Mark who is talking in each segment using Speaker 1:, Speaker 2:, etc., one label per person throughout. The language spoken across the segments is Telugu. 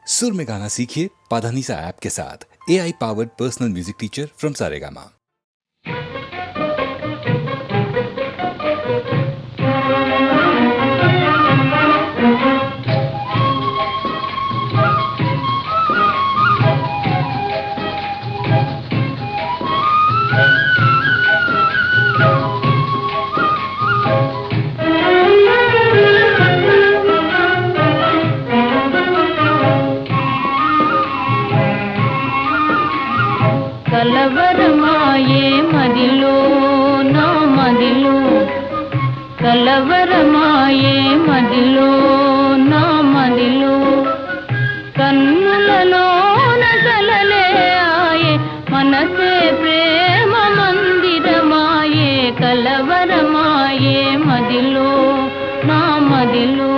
Speaker 1: सुर में गाना सीखिए पाधानीसा ऐप के साथ। AI powered personal music teacher from Saregama.
Speaker 2: కలవరమాయే మదిలో నా మదిలో కలవరమాయే మదిలో నా మదిలో కన్నులలోన కలలే ఆయే మనసే ప్రేమ మందిరమాయే కలవరమాయే మదిలో నా మదిలో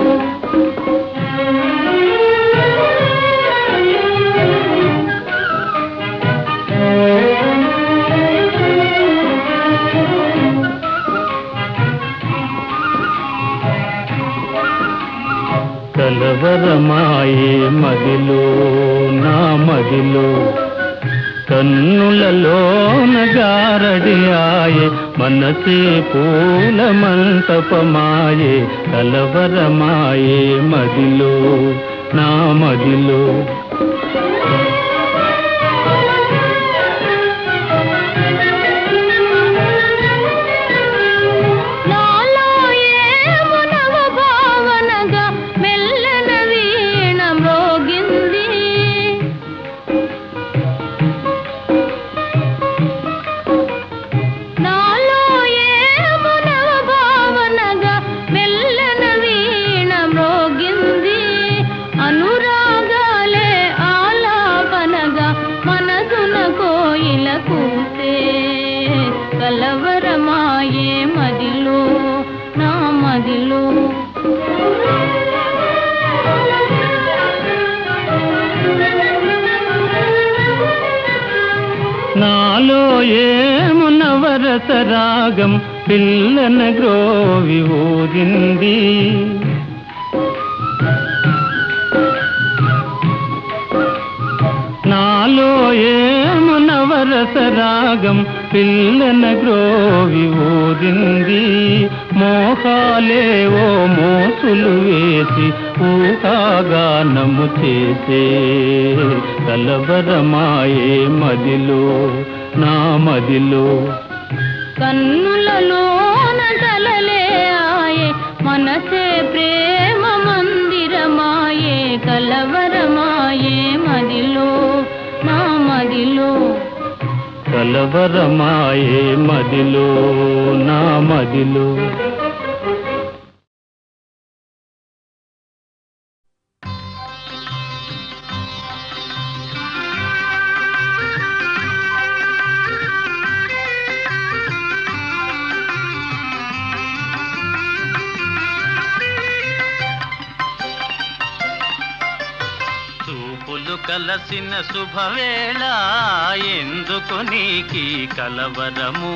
Speaker 3: కలవరమాయే మదిలో నా మదిలో కన్నులలోన గారడియాయే మనసే పూల మంటపమాయే కలవరమాయే మదిలో నా మదిలో కలవరమాయే మదిలో నా మదిలో నాలో ఏమునవరస రాగం పిల్లన గ్రోవి ఊరింది నాలో ఏమునవరస రాగం పిల్లన గ్రోవి ఊరింది మోహాలేవో మోసులు వేసి ఊహాగానము చేసే కలవరమాయే మదిలో నా మదిలో
Speaker 2: కన్నులలోన కలలే ఆయే మనసే ప్రేమ మందిరమాయే కలవరమాయే మదిలో నా మదిలో
Speaker 3: కలవరమాయే మదిలో నా మదిలో కలసిన శుభవేళ ఎందుకు నీకి కలవరము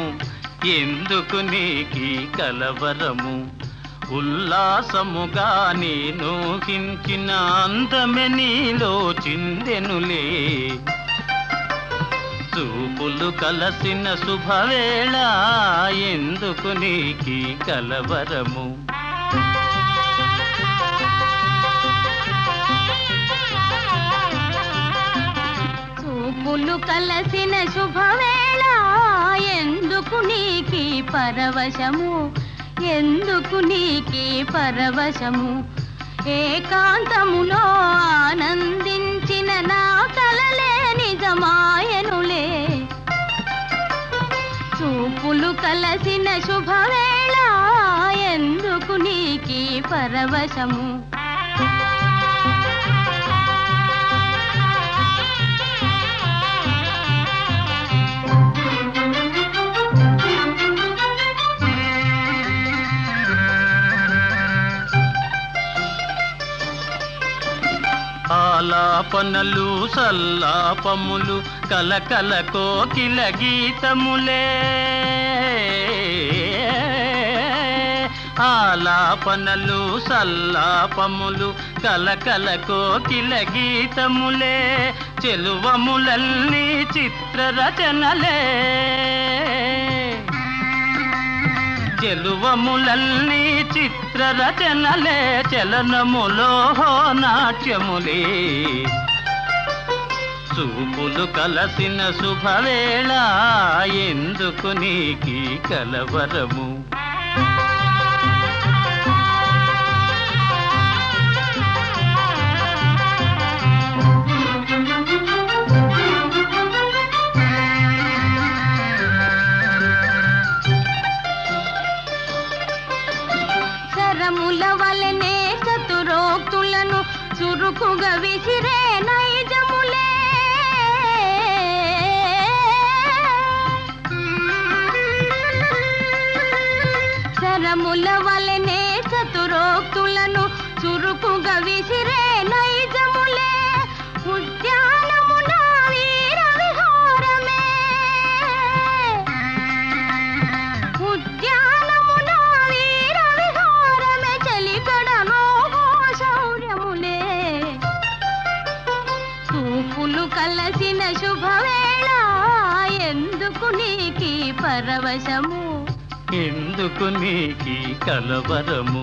Speaker 3: ఎందుకు నీకి కలవరము ఉల్లాసముగా నేను హించిన అందమె నీలో చిందెనులే చూపులు కలసిన శుభవేళ ఎందుకు నీకి కలవరము
Speaker 2: చూపులు కలసిన శుభవేళ ఎందుకు నీకి పరవశము ఎందుకు నీకి పరవశము ఏకాంతములో ఆనందించిన నా కలలే నిజమాయనులే చూపులు కలసిన శుభవేళ ఎందుకు నీకి పరవశము
Speaker 3: ఆలాపనలు సల్లాపములు కలకల కోకిల గీతములే ఆలాపనలు సల్లాపములు కలకల కోకిల గీతములే చెలువములన్నీ చిత్రరచనలే చెలువములన్నీ చిత్రరచనలే చలనములో నాట్యములే చూపులు కలసిన శుభవేళ ఎందుకు నీకీ కలవరము
Speaker 2: శరముల వలనే చతురోక్తులను చురుకుగా విసిరే నైజములే శరముల వలనే చతురోక్తులను చురుకుగా విసిరే నైజములే ఉద్యానమున వీర విహారమే ఉద్యానమున వీర విహారమే చలికడనో శౌర్యములే చూపులు కలసిన శుభవేళ ఎందుకు నీకీ పరవశము
Speaker 3: ఎందుకు నీకీ కలవరము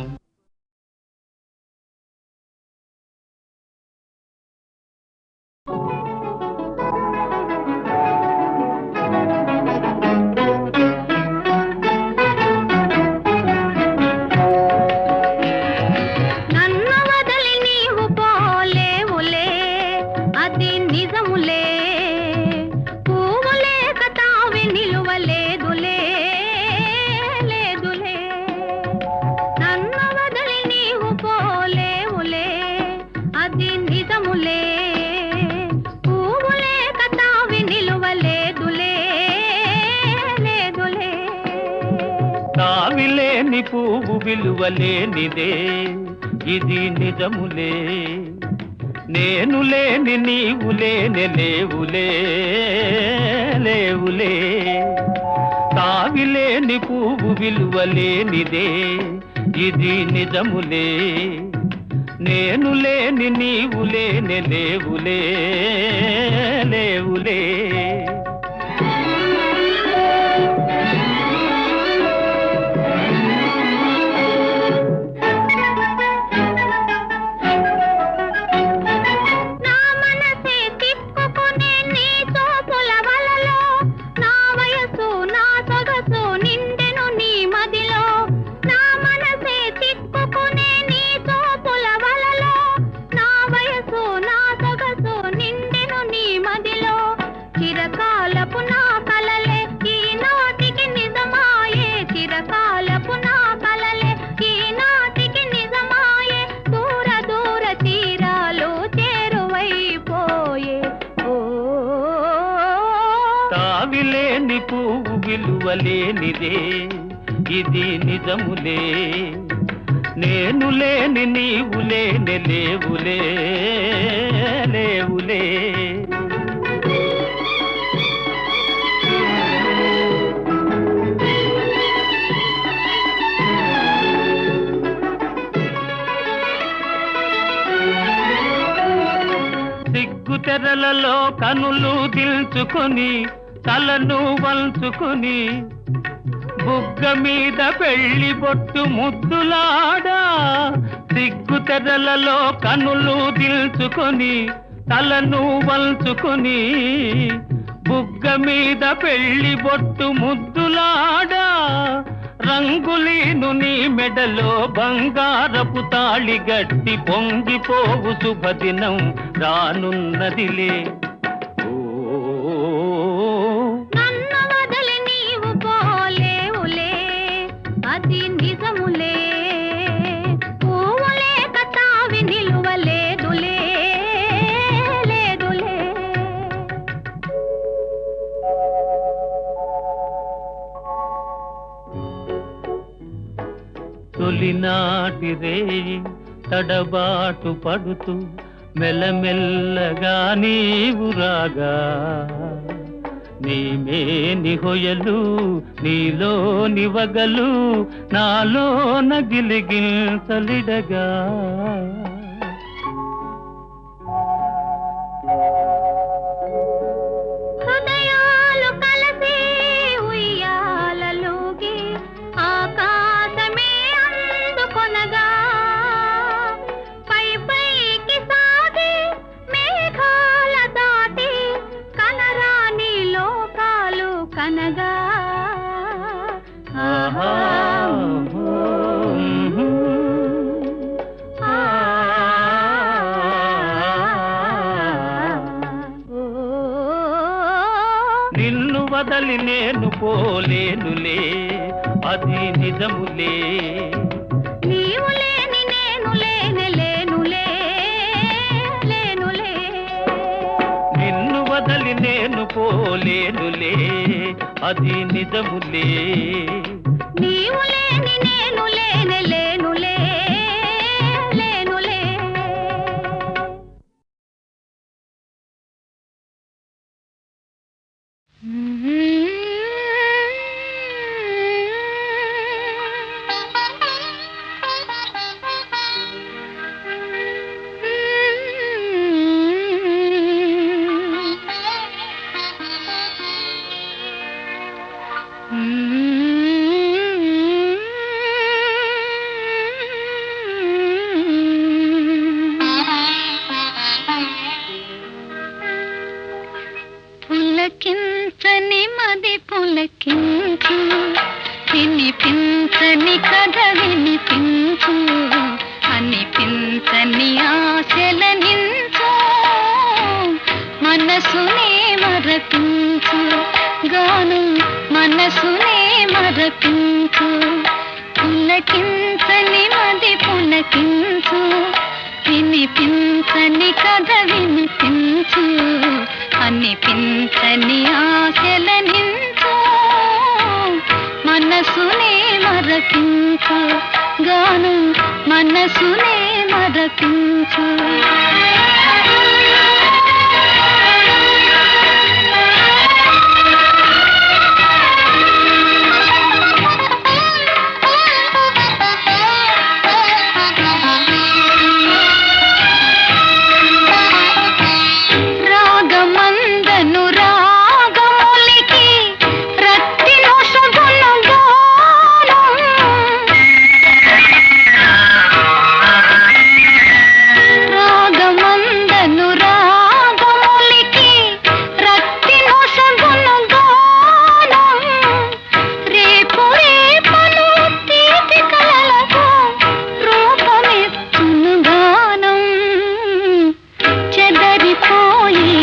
Speaker 2: నన్ను వదిలి నీవు పోలేవులే అది నిజములే పువ్వులే కతావి నిలువలేదులే లేదులే నన్ను వదిలి నీవు పోలేవులే అది నిజములే పువ్వులే కతావి నిలువలేదులే లేదులే
Speaker 3: తావిలేని పువ్వు విలువలేనిదే ఇది నిజములే నేను లేని నీవు లేని లేవులే లేవులే తావిలేని పువ్వు విలువలేనిదే ఇది నిజములే నేను లేని నీవు లేని లేవులే లేవులే
Speaker 2: నా మనసే తిప్పుకునే నీ తోపుల వలలో నా వయసు నా సొగసు నిండెను నీ మదిలో నా మనసే తిప్పుకునే నీ తోపుల వలలో నా వయసు నా సొగసు నిండెను నీ మదిలో చిరకాలపు నా కలలే ఈనాటికి నిజమాయే చిరకాలపు నా కలలే ఈనాటికి నిజమాయే దూర దూర తీరాలు చేరువైపోయే ఓ
Speaker 3: తావిలేని పువ్వు విలువలేనిదే ఇది నిజములే నేను లేని నీవు లేని లేవులే లేవులే సిగ్గు తెరలలో కనులు దిల్చుకొని తలను వంచుకొని బుగ్గ మీద పెళ్లి బొట్టు ముద్దులాడా సిగ్గు తెరలలో కనులు దిల్చుకొని తలను వంచుకొని బుగ్గ మీద పెళ్లి బొట్టు ముద్దులాడా రంగులీను నీ మెడలో బంగారపు తాళి గట్టి పొంగిపోవు శుభదినం రానున్నదిలే
Speaker 2: నన్ను వదిలి నీవు పోలేవులే అది నిజములే పువ్వులే కతావి నిలువలేదులే లేదులే
Speaker 3: తొలినాటి రేయి తడబాటు పడుతూ మెల్లమెల్లగా నీవు రాగా నీమేని హొయలు నీలో నివగలు నాలో నగిలిగిల్తలిడగా వదలి నేను పోలేనులే, అది నిజములే.
Speaker 2: నీవు లేని నేను లేనులే, లేనులే.
Speaker 3: నిన్ను వదలి నేను పోలేనులే, అది నిజములే.
Speaker 2: నీవు లేని నేను లేనులే, లేనులే. పులకించని మది పులకించు, వినిపించని కథ వినిపించు, అనిపించని ఆశలనించు, మనసునే మరపించు, గాను మనసునే మరపించు. పులకించని మది పులకించు, వినిపించని కథ వినిపించు, అనిపించని ఆశలనించు, మనసునే మరపించు, గాను మనసునే మరపించు. రాగమందను రాగములికి రత్తిలో శుభను గానం, రాగమందను రాగములికి రత్తిలో శుభను గానం, రేపు రేపను తీపి కలలకు రూపమెత్తును గానం, చెదరిపోయే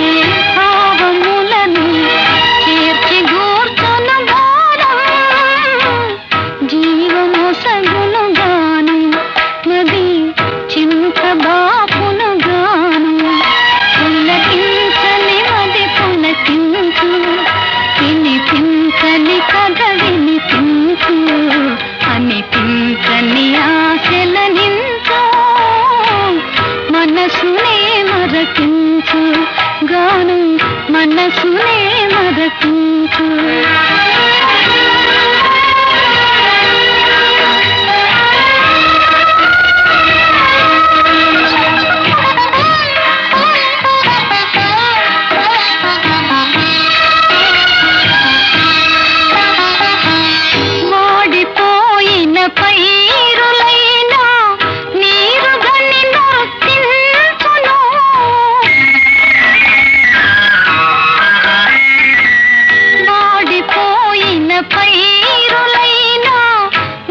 Speaker 2: భావములను చేర్చి గూర్చును గానం, జీవమొసగును గానం, మది చింత బాపును గానం. పులకించని మది పులకించు, వినిపించని కథ వినిపించు, అనిపించని ఆశలనించు, మనసునే మరపించు, గాను మనసునే మరపించు. వాడిపోయిన పైరులైనా నీరుగని నర్తించును, వాడిపోయిన పైరులైనా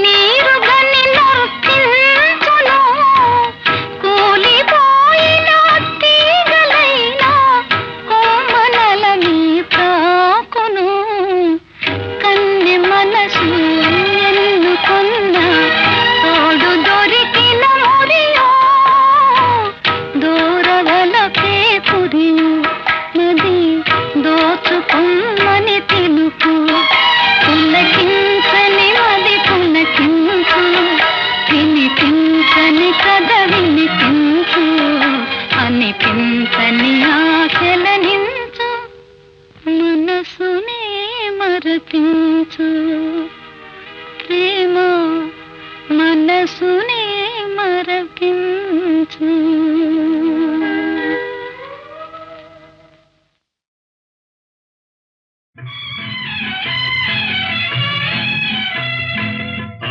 Speaker 2: నీరుగని నర్తించును, కూలిపోయిన తీగలైనా కొమ్మనలని తాకును, కన్నె మనసు ఎన్నుకున్న తోడు దొరికిన మురియో, దూరవలపే పురియు, నది దోచుకొమ్మని తెలుపు. పులకించని మది పులకించు, వినిపించని కథ వినిపించు, అనిపించని ఆశలనించు, మనసునే మరపించు. ప్రేమ మనసునే మరపించు.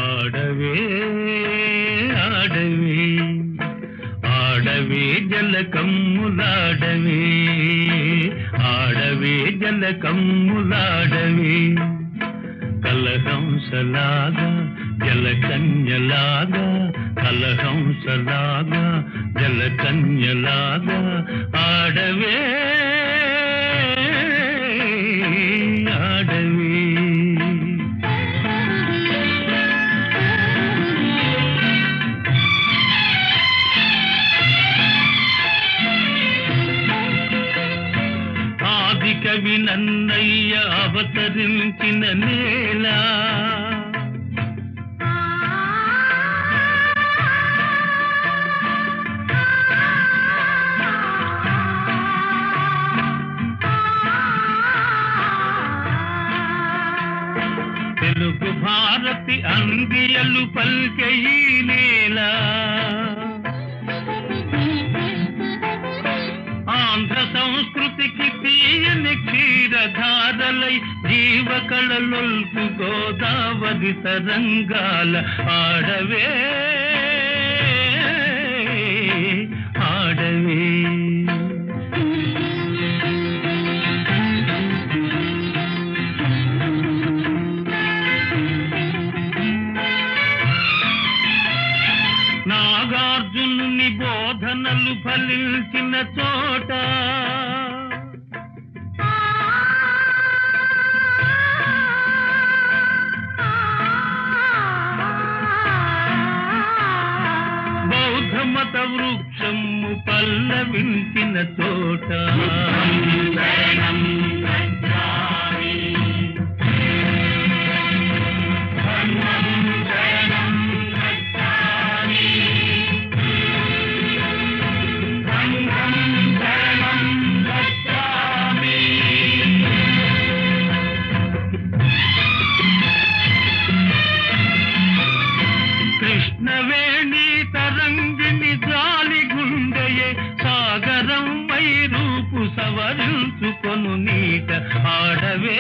Speaker 3: ఆడవే ఆడవే ఆడవే జలకమ్ములాడవే, ఆడవే జలకమ్ములాడవే, కలహంసలాగా జలకన్యలాగా, కలహంసలాగా జలకన్యలాగా ఆడవే ఆడవే. కవి నన్నయ్య అవతరించిన నేల తెలుగు భారతి అందియలు పల్కె ఈ నేల ఆంధ్ర సంస్కృతికి తీయని క్షీరధారలై జీవకళలొల్పు గోదావరి తరంగాల ఆడవే ఆడవే నాగార్జునుని బోధనలు ఫలించిన చోట బౌద్ధ మత వృక్షము పల్లవించిన చోట కృష్ణవేణి తరంగిణి జాలి గుండెయే సాగరం వై రూపు సవరించుకొను నీట ఆడవే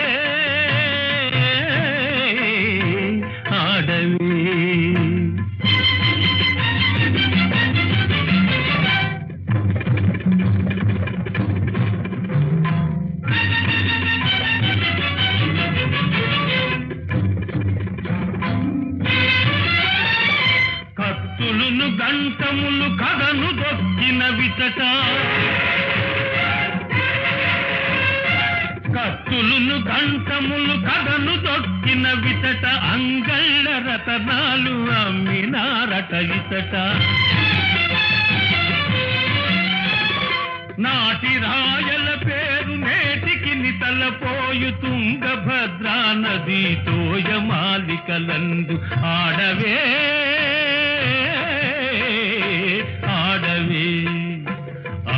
Speaker 3: ఆడవే కత్తులును గంటములు కథను దొక్కిన విచట కత్తులును గంటములు కథను దొక్కిన విచట అంగళ్ళ రతనాలు అమ్మినారట ఇచట నాటి రాయల పేరు నేటికి నితలపోయు తుంగభద్రా నది తోయమాలికలందు ఆడవే ఆడవే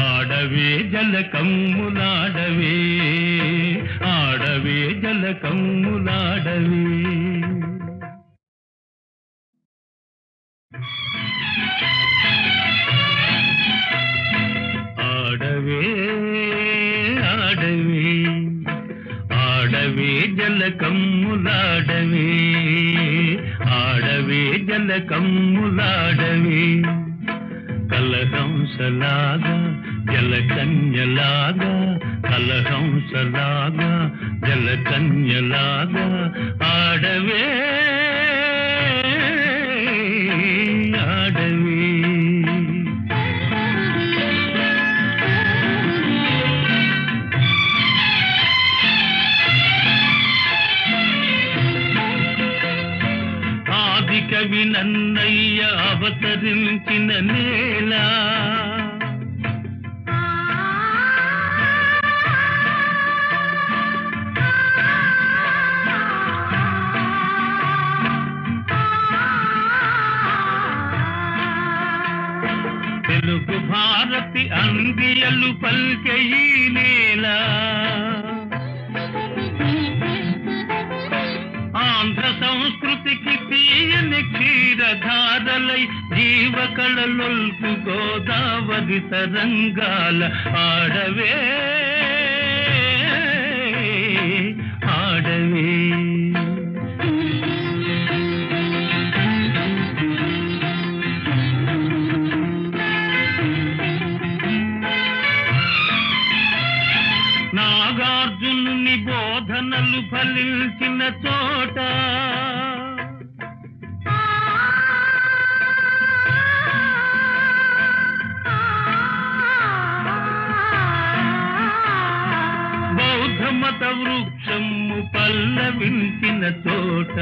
Speaker 3: ఆడవే జలకమ్ములాడవే ఆడవే జలకమ్ములాడవే ఆడవే ఆడవే ఆడవే జలకమ్ములాడవే ఆడవే జలకమ్ములాడవే కలహంసలాగా జలకన్యలాగా కలహంసలాగా జలకన్యలాగా ఆడవే ఆడవే ఆది కవి నన్నయ్య అవతరించిన నేల తెలుగు భారతి అందియలు పల్కె ఈ నేల ఆంధ్ర సంస్కృతికి తీయని క్షీరధారలై జీవకళలొల్పు గోదావరి తరంగాల ఆడవే ఆడవే నాగార్జునుని బోధనలు ఫలించిన చోట బౌద్ధ మత వృక్షము పల్లవించిన చోట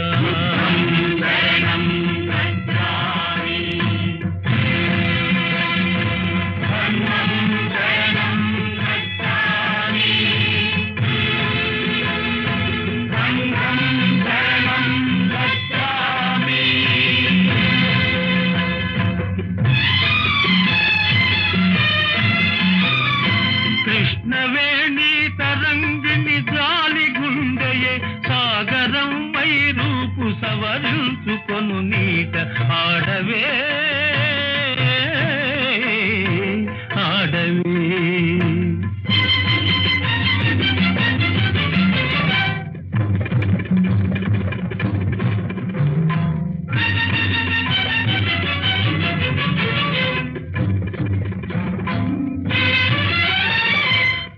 Speaker 3: నవేణి తరంగిణి జాలి గుండెయే సాగరం వై రూపు సవరించుకొను నీట ఆడవే ఆడవే.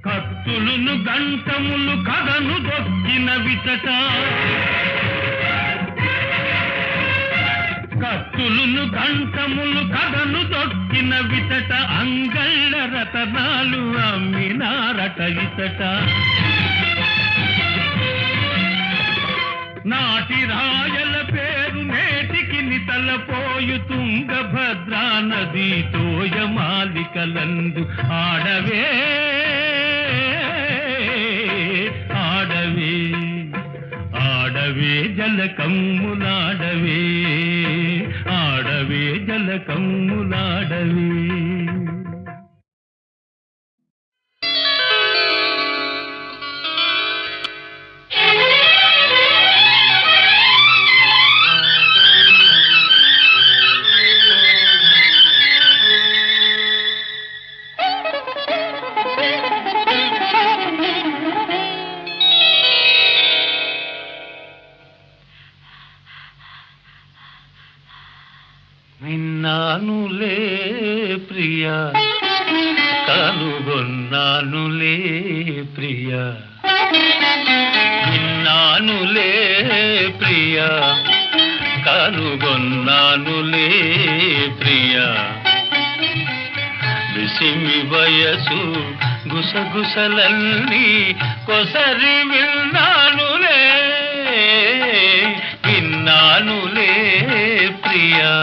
Speaker 3: కత్తులును గంటములు కథను దొక్కిన విచట కత్తులును గంటములు కథను దొక్కిన విచట అంగళ్ళ రతనాలు అమ్మినారట ఇతట. నాటి రాయల పేరు నేటికి నితలపోయు తుంగభద్రా నది తోయమాలికలందు ఆడవే ఆడవే ఆడవే జలకమ్ములాడవే ఆడవే జలకమ్ములాడవే. విన్నానులే ప్రియా కనుగొన్నానులే ప్రియా విన్నానులే ప్రియా కనుగొన్నానులే ప్రియా. విసిమి వయసు గుసగుసలన్నీ కొసరి విన్నానులే విన్నానులే ప్రియా.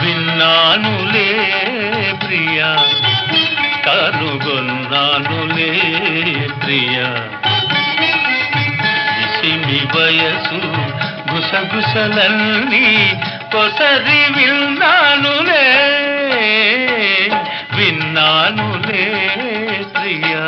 Speaker 3: విన్నానులే ప్రియా కనుగొన్నానులే ప్రియా. విసిమి వయసు గుసగుసలన్నీ కొసరి విన్నానులే విన్నానులే ప్రియా.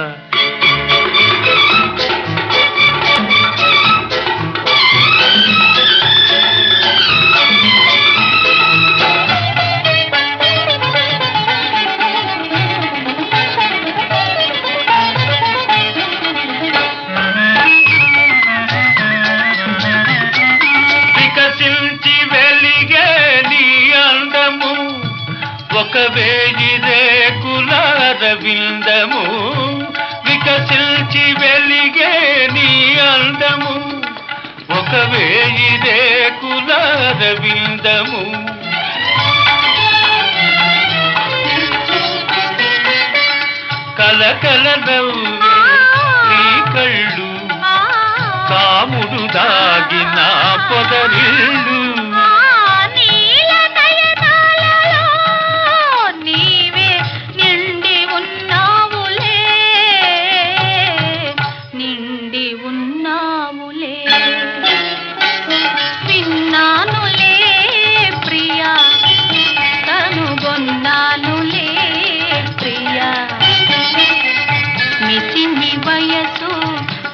Speaker 3: ఒక వేయి రేకుల రవిందము వికసిల్చి వెలిగే నీ అందము. ఒక వేయి రేకుల రవిందము కలకల నవ్వే నీ కళ్ళు కాముడు దాగిన పొదరిల్లు.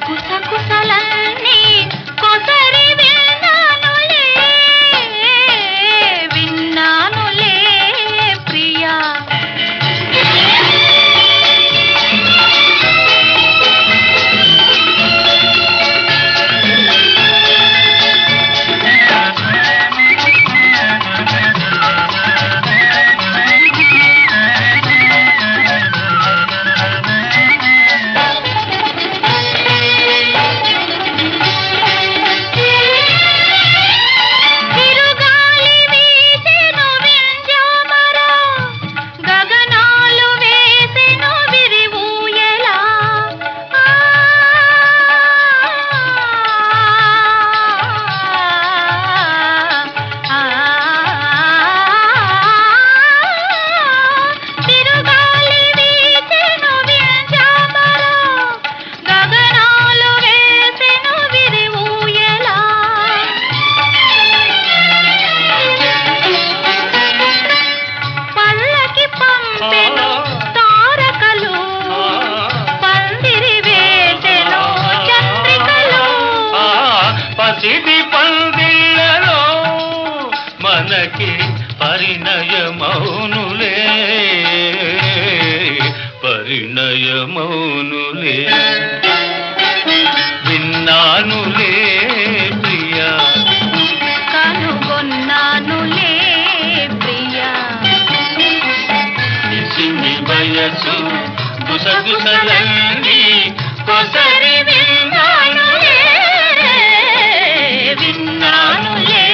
Speaker 2: కుసకుసలన్నీ కొసరి విన్నానులే
Speaker 3: మనకే పరిణయమౌనులే పరిణయమౌనులే విన్నానులే ప్రియా
Speaker 2: కనుగొన్నానులే ప్రియా
Speaker 3: నిసిమి వయసు గుసగుసలన్నీ కొసరి విన్నానులే విన్నానులే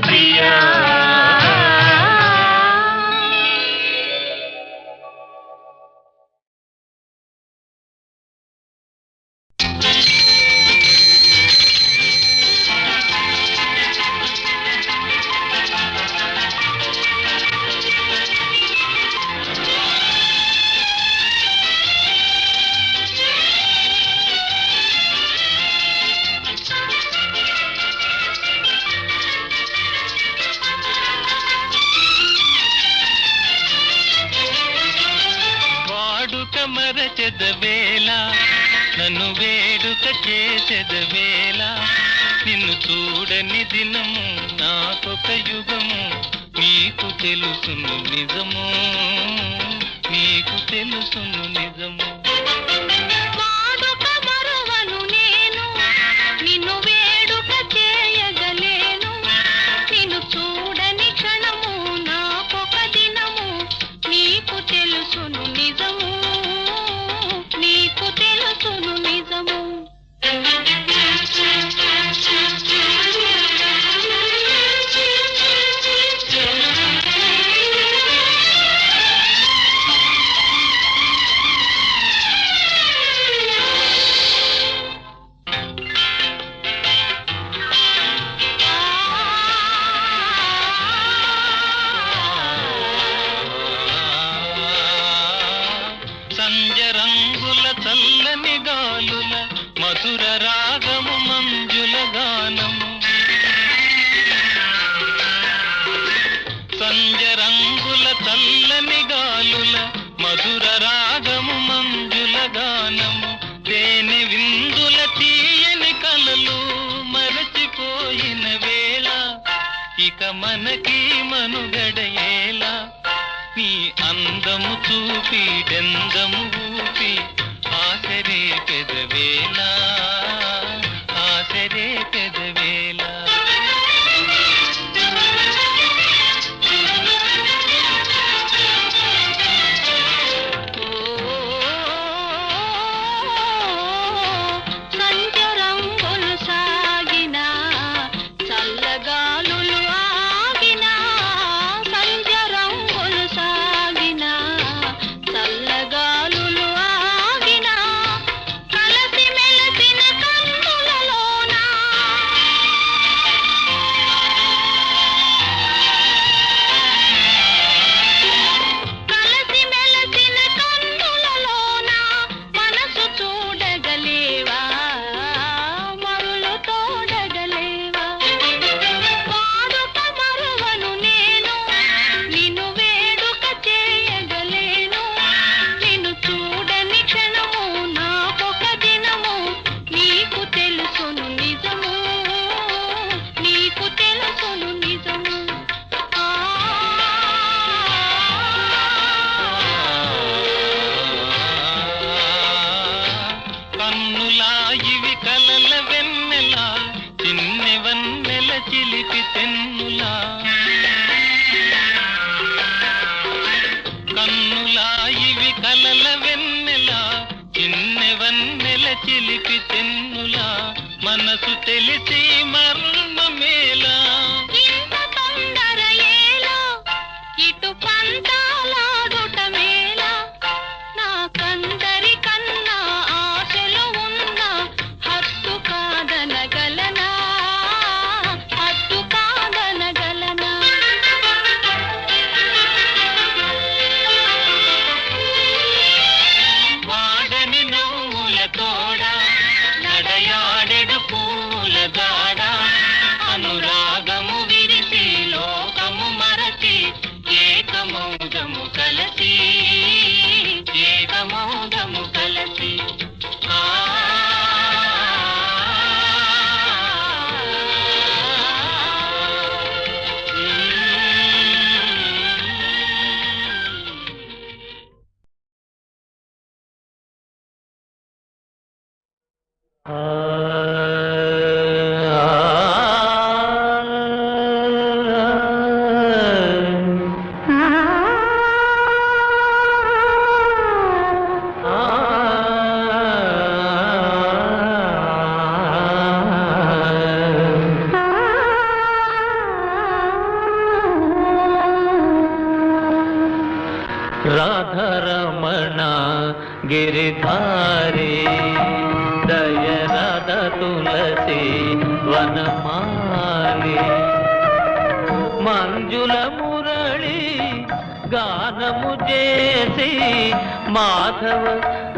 Speaker 3: ప్రియా మరచెదవేళ నన్ను వేడుక చేసెదవేళ నిన్ను చూడని దినము నాకొక యుగము నీకు తెలుసును నిజము నీకు తెలుసును నిజము మధుర రాగము మంజుల గానము సంజరంగుల చల్లని గాలుల మధుర రాగము మంజుల గానము తేనె విందుల తీయని కలలు మరచిపోయిన వేళ ఇక మనకి మనుగడయేలా నీ అందము చూపి డెందము ఊపి ఆసరే పెదవేళ ఆసరే పెదవేళ
Speaker 2: సంచరంగులు సాగిన చల్లగాలులు ఆగిన సంచరంగులు సాగిన చల్లగాలులు ఆగిన కలసి మెలసిన కన్నులలోన కలసి మెలసిన కన్నులలోన మనసు చూడగలేవా మరులు తోడగలేవా వాడుక మరువను నేను నిన్ను వేడుక చేయగలేను నిన్ను చూడని క్షణము నాకొక దినము నీకు తెలుసును నిజము నీకు తెలుసును నిజము
Speaker 3: కన్నులా ఇవి కలల వెన్నెలా చిన్నె వన్నెల చిలిపి తెన్నులా కన్నులా ఇవి కలల వెన్నెలా చిన్నె వన్నెల చిలిపి తెన్నులా మనసు తెలిసి మర్మమేలా
Speaker 2: ఇంత తొందర ఏలా ఇటు పంతాలాడుట మేలా నాకందరి కన్నా ఆశలు ఉన్న హత్తు కాదనగలనా హత్తు కాదనగలనా వాడని నవ్వుల తోడ నడయాడెడు పూల గాడ
Speaker 3: రాధరమణ గిరిధారి దయరథ తులసి వనమాలి మంజుల మురళి గానము చేసి మాధవ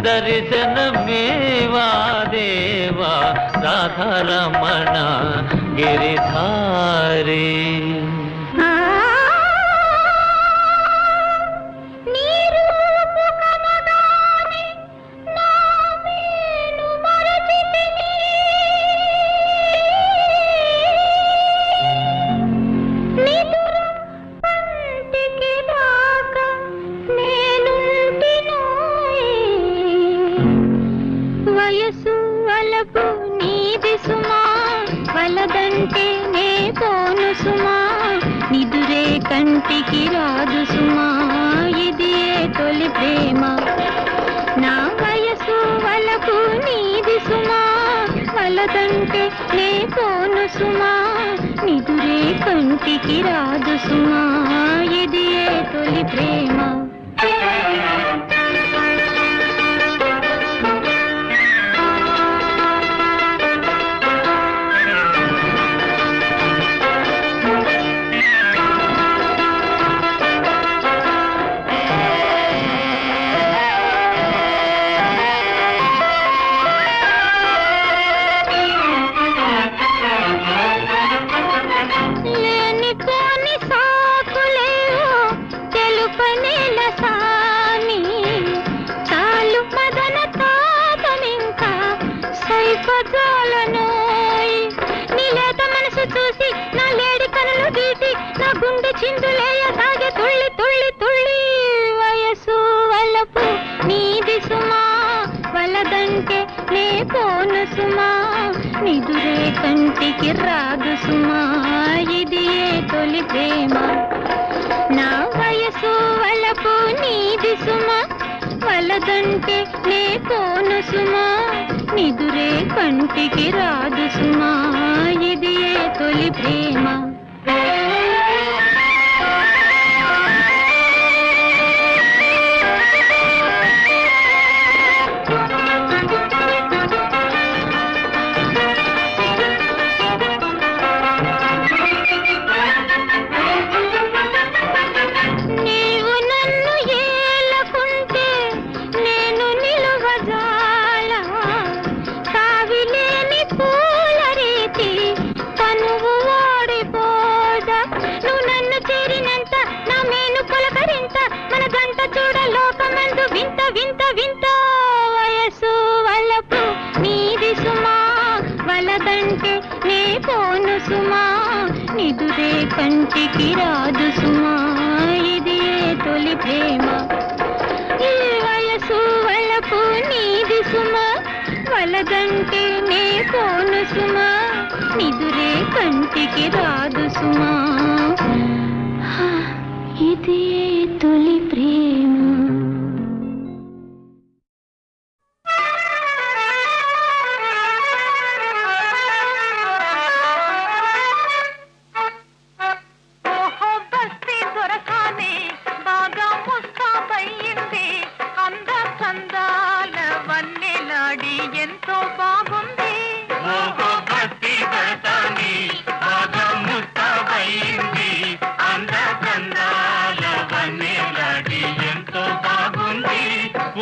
Speaker 3: దర్శనమేవా దేవా రాధరమణ గిరిధారి.
Speaker 2: వయసు వలపు నీది సుమా వలదంటే నే పోను సుమా నిదురే కంటికి రాదు సుమా ఇది తొలి ప్రేమ. నా వయసు వలపు నీది సుమా వలదంటే నే పోను సుమా నిదురే కంటికి రాదు సుమా ఇది తొలి ప్రేమ. నీలేత మనసు చూసి నా లేడి కనులు గీసి నా గుండె చిందులేయ సాగే తుళ్ళి తుళ్ళి తుళ్ళి. వయసు వలపు నీది సుమా వలదంటే నే పోను సుమా నిదురే కంటికి రాదు సుమా ఇది తొలి ప్రేమ. నా వయసు వలపు నీది సుమా వలదంటే నే పోను సుమా నిదురే కంటికి రాదు సుమా ఇది తొలి ప్రేమ. వలదంటే నే పోను సుమా నిదురే కంటికి రాదు సుమా ఇది తొలి ప్రేమ. ఈ వయసు వలపు నీది సుమా వలదంటే నే పోను సుమా నిదురే కంటికి రాదు సుమా ఇది తొలి ప్రేమ.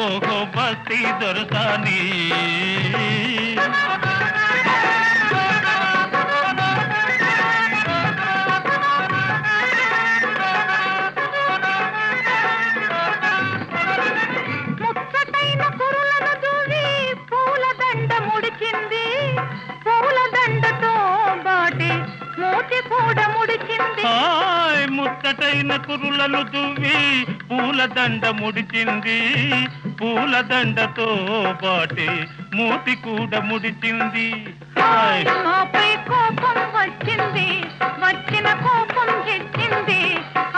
Speaker 3: ఓహో బస్తీ దొరసాని
Speaker 2: ముచ్చటైన కురులను దూవి పూలదండ ముడిచింది పూలదండతో బాటి మూతి కూడా ముడిచింది.
Speaker 3: ముచ్చటైన కురులను దువ్వి పూలదండ ముడిచింది పూలదండతో పాటే మూతి కూడా ముడిచింది. హాయ్
Speaker 2: మాపై కోపం వచ్చింది, వచ్చిన కోపం హెచ్చింది.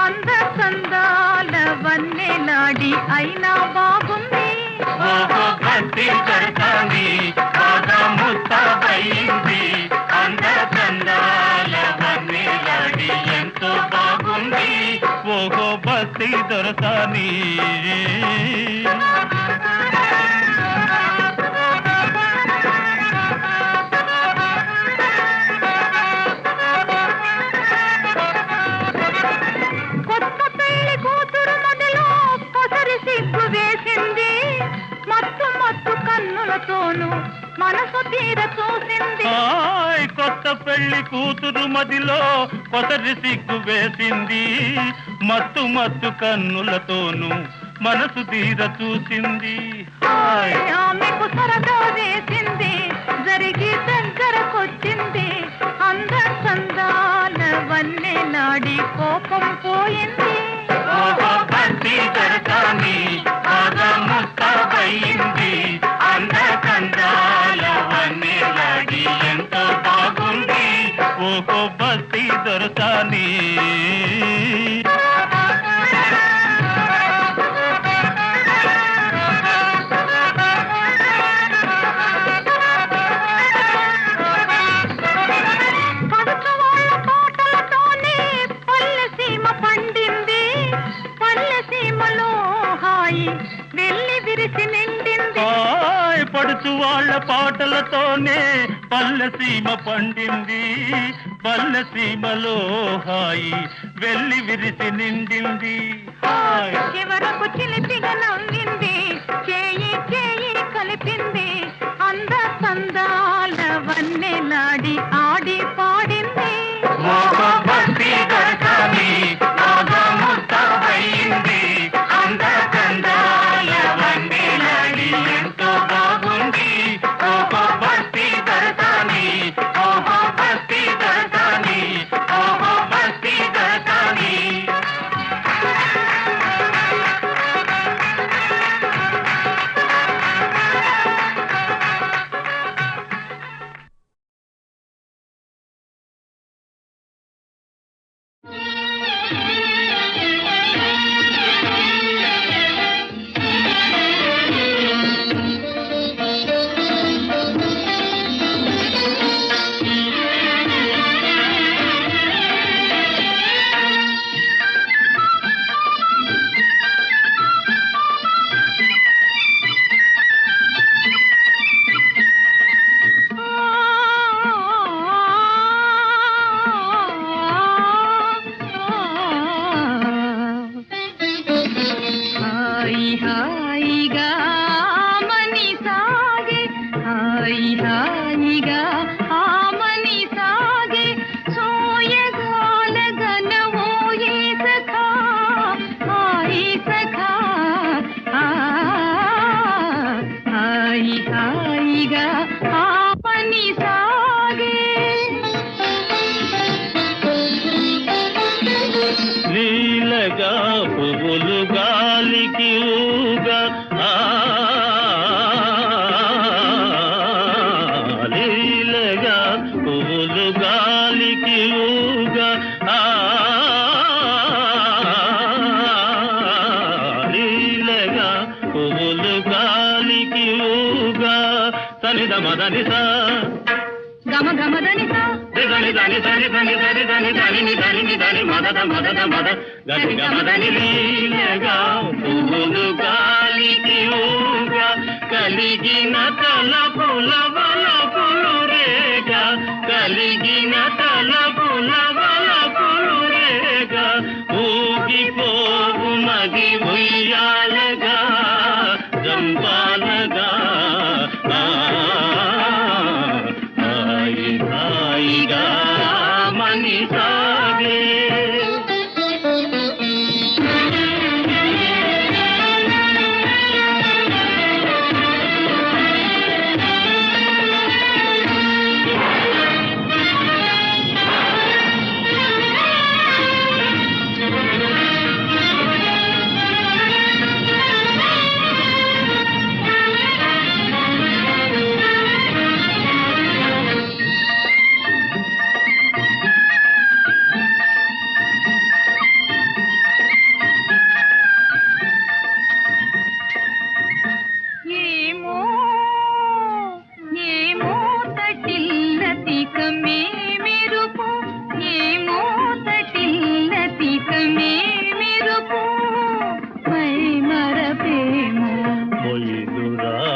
Speaker 2: అంద సందాల వన్నెలాడి అయినా బాగుంది.
Speaker 3: ఓహో భక్తి దొరసాని బాగా ముస్తాబయింది. అంద చందాల వన్నెలాడి ఎంతో బాగుంది. ఓహో భక్తి దొరసాని.
Speaker 2: కొత్త పెళ్లి కూతురు మొదలు పొసరి సిగ్గు వేసింది. మత్తు మత్తు కన్నులతోనూ మనసు తీర చూసింది.
Speaker 3: హాయ్ కొత్త పెళ్లి కూతురు మదిలో కొసరి సిగ్గు వేసింది. మత్తు మత్తు కన్నులతోనూ మనసు తీర చూసింది. హాయ్
Speaker 2: ఆమెకు సరదా వేసింది, జరిగి దగ్గరకొచ్చింది. అంద సందాల వన్నెలాడి కోపం పోయింది.
Speaker 3: ఓహో భక్తి దొరసాని బాగా ముస్తాబయింది. అంద కందాల వన్నెలాడి ఎంతో బాగుంది. ఓహో భక్తి దొరసాని.
Speaker 2: పడుచువాళ్ళ పాటలతోనే పల్లె సీమ పండింది. పల్లె సీమలో హాయి వెళ్ళి విరిసి నిండింది.
Speaker 3: హాయ్ పడుచు వాళ్ళ పాటలతోనే పల్లె సీమ పండింది. పల్లె సీమలో హాయి వెళ్ళి విరిసి నిండింది. హాయ్
Speaker 2: చివరకు చిలిపిగా నవ్వింది, చేయి చేయి కలిపింది. అంద సందాల వన్నెలాడి ఆడి పాడింది.
Speaker 3: ఓహో భక్తి దొరసాని బాగా ముస్తాబయింది. అంద కందాల వన్నెలాడి ఎంతో బాగుంది. ఓహో భక్తి దొరసాని. ఓహో భక్తి దొరసాని. ఓహో భక్తి దొరసాని.
Speaker 2: హాయి హాయిగా ఆమని సాగే, హాయి హాయిగా ఆమని సాగే. సోయగాల గనవోయే సఖా, హాయి సఖా. హాయి హాయిగా ఆమని సాగే.
Speaker 3: నీలగా పువ్వులు గాలికి ఊగా. లీలగా పువ్వులు గాలికి ఊగా. లీలగా పువ్వులు గాలికి ఊగా. సనిద మదనిసా
Speaker 2: గమ గమదనిసా
Speaker 3: దని దని దని దని దని దని దని దని దని మదద మదద మద గని గమదని. లీలగా పువ్వులు గాలికి ఊగా. కలిగిన తలపుల వలపులు రేగా. కలిగిన తలపుల వలపులు రేగా. ఊగిపోవు మది ఉయ్యాలగా జంపాలగా. హాయి హాయిగా మని సాగే.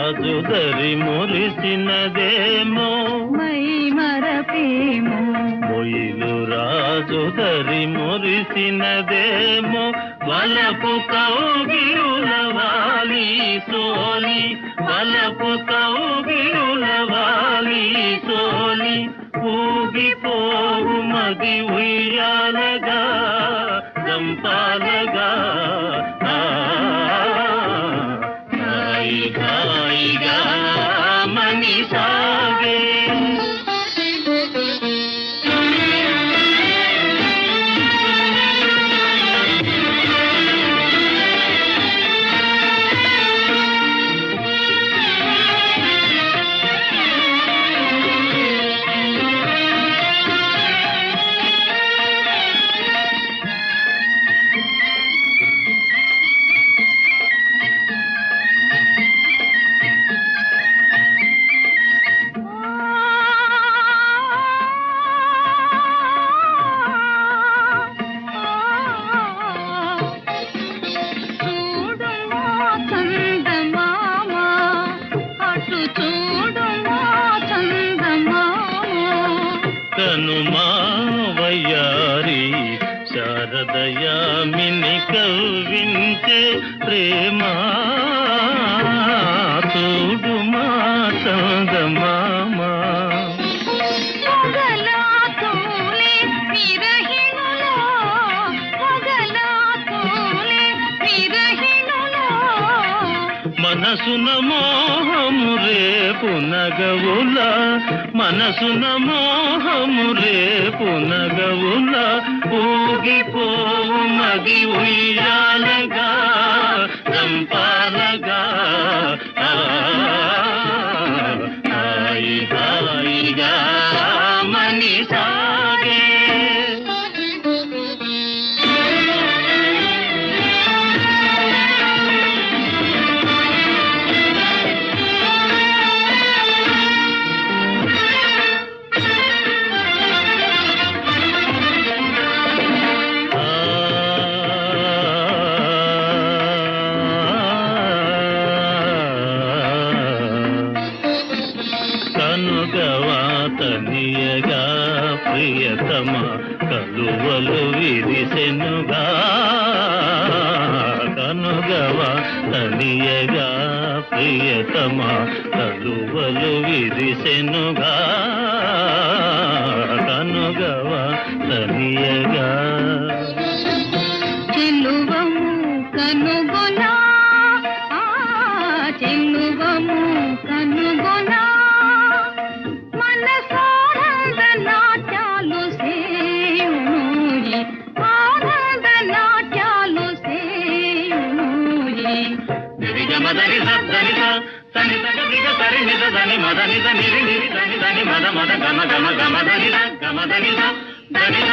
Speaker 3: రాజు దరి మురిసినదేమో
Speaker 2: మై మరపేమో
Speaker 3: మొయిలు రాజు దరి మురిసినదేమో వలపు కౌగిరుల వాలి సోలి వలపు కౌగిరుల వాలి సోలి ఊగిపోవు మది ఉయ్యాలగా చంపాలగా హాయి హాయిగా మని సాగే కనుమా వయ్యారి శారదయామిని కవ్వించే ప్రేమ చూడుమా చందమామా మనసున మోహము రేపు నగవుల మనసున మోహము రేపు నగవుల ఊగిపోవు మది ఉయ్యాలగా చంపాలగా హాయి హాయిగా మని సాగే కనుగవాతనియగా ప్రియతమ కలువలు విరిసెనుగా కనుగవాతనియగా ప్రియతమ కలువలు విరిసెనుగా కనుగవాతనియగా
Speaker 2: చెల్లువము కనుగొనా చెల్లువము కనుగొనా మనసానంద నాట్యాలు సేయునూరి ఆనంద నాట్యాలు సేయునూరి
Speaker 3: నిరిగమదని సని సని సగదిగ సరి నిద దని మద నిద నిరి నిరి దని దని మద మద గమ గమ గమ దని గమ దని దని